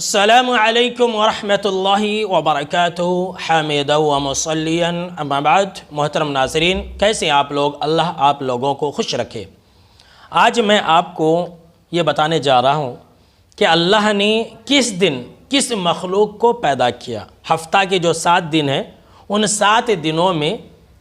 السلام علیکم ورحمۃ اللہ وبرکاتہ حامدا و مصلیا اما بعد۔ محترم ناظرین، کیسے ہیں آپ لوگ؟ اللہ آپ لوگوں کو خوش رکھے۔ آج میں آپ کو یہ بتانے جا رہا ہوں کہ اللہ نے کس دن کس مخلوق کو پیدا کیا۔ ہفتہ کے جو 7 دن ہیں، ان 7 دنوں میں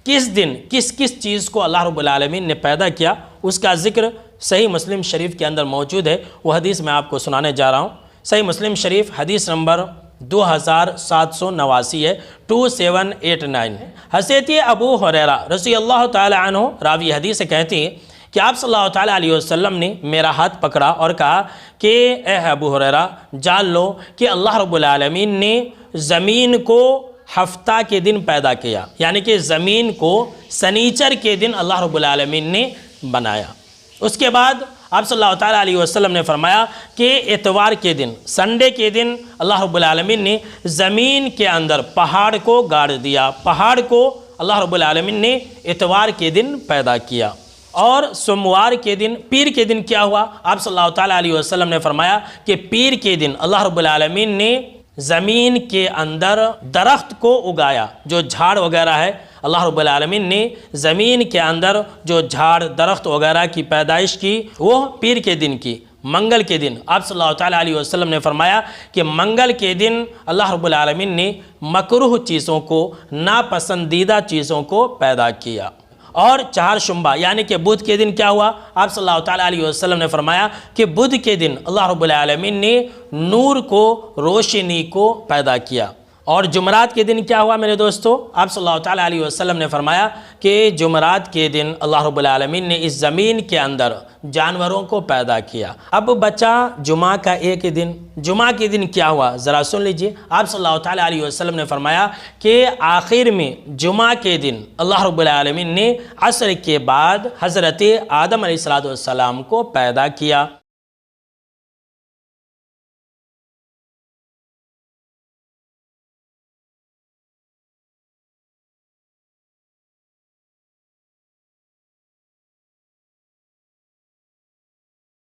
کس دن کس چیز کو اللہ رب العالمین نے پیدا کیا، اس کا ذکر صحیح مسلم شریف کے اندر موجود ہے۔ وہ حدیث میں آپ کو سنانے جا رہا ہوں۔ صحیح مسلم شریف حدیث نمبر 2789 ہے، 2789۔ حضرت ابو ہریرہ رضی اللہ تعالی عنہ راوی حدیث کہتے ہیں کہ آپ صلی اللہ تعالی علیہ وسلم نے میرا ہاتھ پکڑا اور کہا کہ اے ابو ہریرہ، جان لو کہ اللہ رب العالمین نے زمین کو ہفتہ کے دن پیدا کیا، یعنی کہ زمین کو سنیچر کے دن اللہ رب العالمین نے بنایا۔ اس کے بعد آپ صلی اللہ تعالیٰ علیہ وسلم نے فرمایا کہ اتوار کے دن، سنڈے کے دن اللہ رب العالمین نے زمین کے اندر پہاڑ کو گاڑ دیا۔ پہاڑ کو اللہ رب العالمین نے اتوار کے دن پیدا کیا۔ اور سوموار کے دن، پیر کے دن کیا ہوا؟ آپ صلی اللہ تعالیٰ علیہ وسلم نے فرمایا کہ پیر کے دن اللہ رب العالمین نے زمین کے اندر درخت کو اگایا۔ جو جھاڑ وغیرہ ہے، اللہ رب العالمین نے زمین کے اندر جو جھاڑ درخت وغیرہ کی پیدائش کی، وہ پیر کے دن کی۔ منگل کے دن آپ صلی اللہ تعالیٰ علیہ وسلم نے فرمایا کہ منگل کے دن اللہ رب العالمین نے مکروہ چیزوں کو، ناپسندیدہ چیزوں کو پیدا کیا۔ اور چہارشنبہ یعنی کہ بدھ کے دن کیا ہوا؟ آپ صلی اللہ تعالیٰ علیہ وسلم نے فرمایا کہ بدھ کے دن اللہ رب العالمین نے نور کو، روشنی کو پیدا کیا۔ اور جمعرات کے دن کیا ہوا میرے دوستو؟ آپ صلی اللہ تعالیٰ علیہ وسلم نے فرمایا کہ جمعرات کے دن اللہ رب العالمین نے اس زمین کے اندر جانوروں کو پیدا کیا۔ اب بچا جمعہ کا ایک دن۔ جمعہ کے دن کیا ہوا؟ ذرا سن لیجئے۔ آپ صلی اللہ تعالیٰ علیہ وسلم نے فرمایا کہ آخر میں جمعہ کے دن اللہ رب العالمین نے عصر کے بعد حضرت آدم علیہ السلام کو پیدا کیا۔